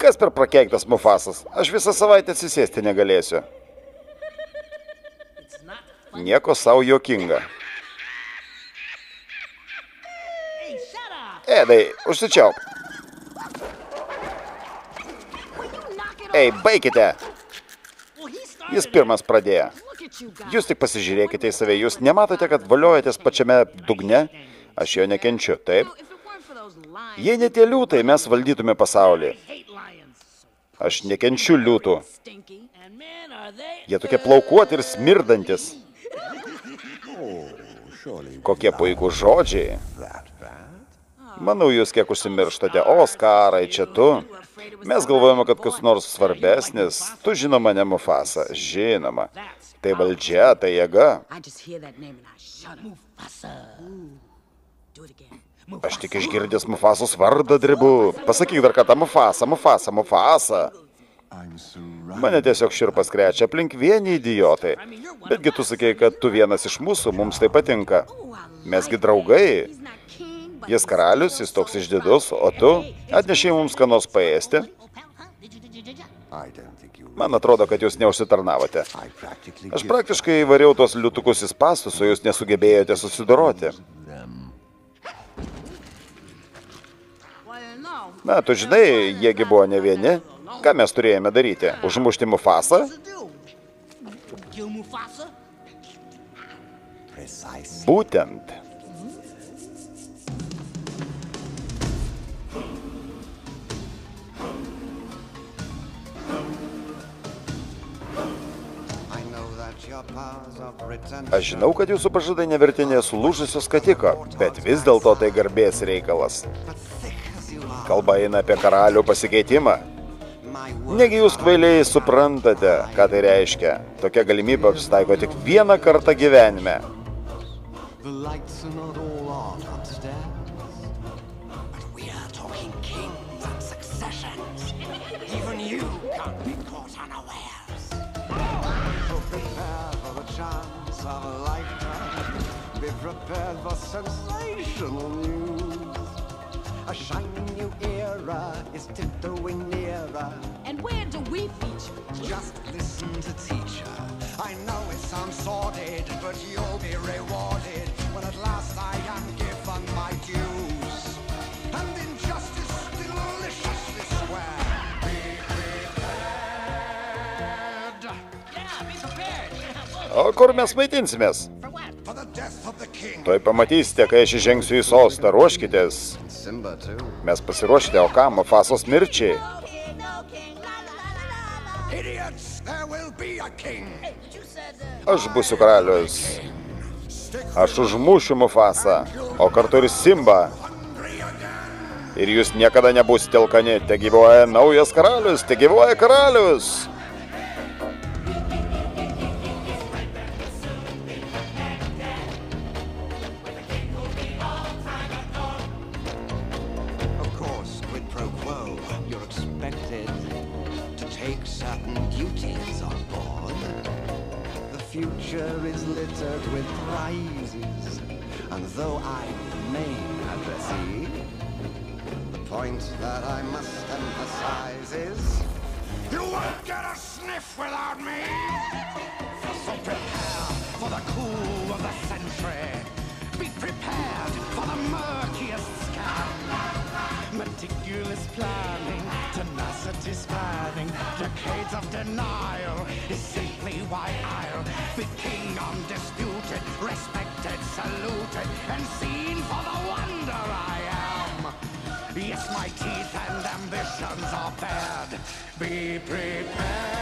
Kas per prakeiktas Mufasas? Aš visą savaitę atsisėsti negalėsiu. Nieko savo juokinga. Edai, užsičiauk. Ei, baikite. Jis pirmas pradėjo. Jūs tik pasižiūrėkite į save. Jūs nematote, kad valiojatės pačiame dugne? Aš jo nekenčiu, taip? Jei ne tie liūtai, mes valdytume pasaulį. Aš nekenčiu liūtų. Jie tokie plaukuoti ir smirdantis. Kokie puikūs žodžiai. Manau, jūs kiek užsimirštate. Oskarai, čia tu. Mes galvojame, kad kas nors svarbesnis. Tu žinoma, ne Mufasa. Žinoma. Tai valdžia, tai jėga. Aš tik išgirdęs Mufasos vardą drebu. Pasakyk dar kartą Mufasa, Mufasa, Mufasa. Mane tiesiog širpas krečia aplink vieni idiotai. Betgi tu sakei, kad tu vienas iš mūsų, mums tai patinka. Mesgi draugai. Jis karalius, jis toks išdidus, o tu atnešai mums ką nors paėsti. Man atrodo, kad jūs neužsitarnavote. Aš praktiškai variau tos liutukus į spąstus, o jūs nesugebėjote susidoroti. Na, tu žinai, jiegi buvo ne vieni. Ką mes turėjome daryti? Užmušti Mufasą? Būtent. Aš žinau, kad jūsų pažadai nevertinė sulūžusio skatiko, bet vis dėlto tai garbės reikalas. Kalba eina apie karalių pasikeitimą. Negi jūs kvailiai suprantate, ką tai reiškia. Tokia galimybė apsitaiko tik vieną kartą gyvenime. Prepared for sensational news. A shining new era is tiptoeing nearer. And where do we feature? Just listen to teacher. I know it sounds sordid, but you'll be rewarded when at last I am given my dues. And injustice deliciously swear. Be prepared. Yeah, be prepared. O kur mes maitinsimės? Tuoj pamatysite, kai aš įžengsiu į sostą. Ruoškitės. Mes pasiruošite, o ką? Mufasos mirčiai. Aš būsiu karalius. Aš užmušiu Mufasą, o kartu ir Simba. Ir jūs niekada nebūsite alkani. Te gyvuoja naujas karalius, te gyvuoja karalius. Is littered with prizes, and though I remain addressee, the point that I must emphasize is you won't get a sniff without me. So prepare for the coup of the century. Be prepared for the murkiest scam. Meticulous planning, tenacity spanning, decades of denial is simply why I'll be king undisputed, respected, saluted, and seen for the wonder I am. Yes, my teeth and ambitions are bared. Be prepared.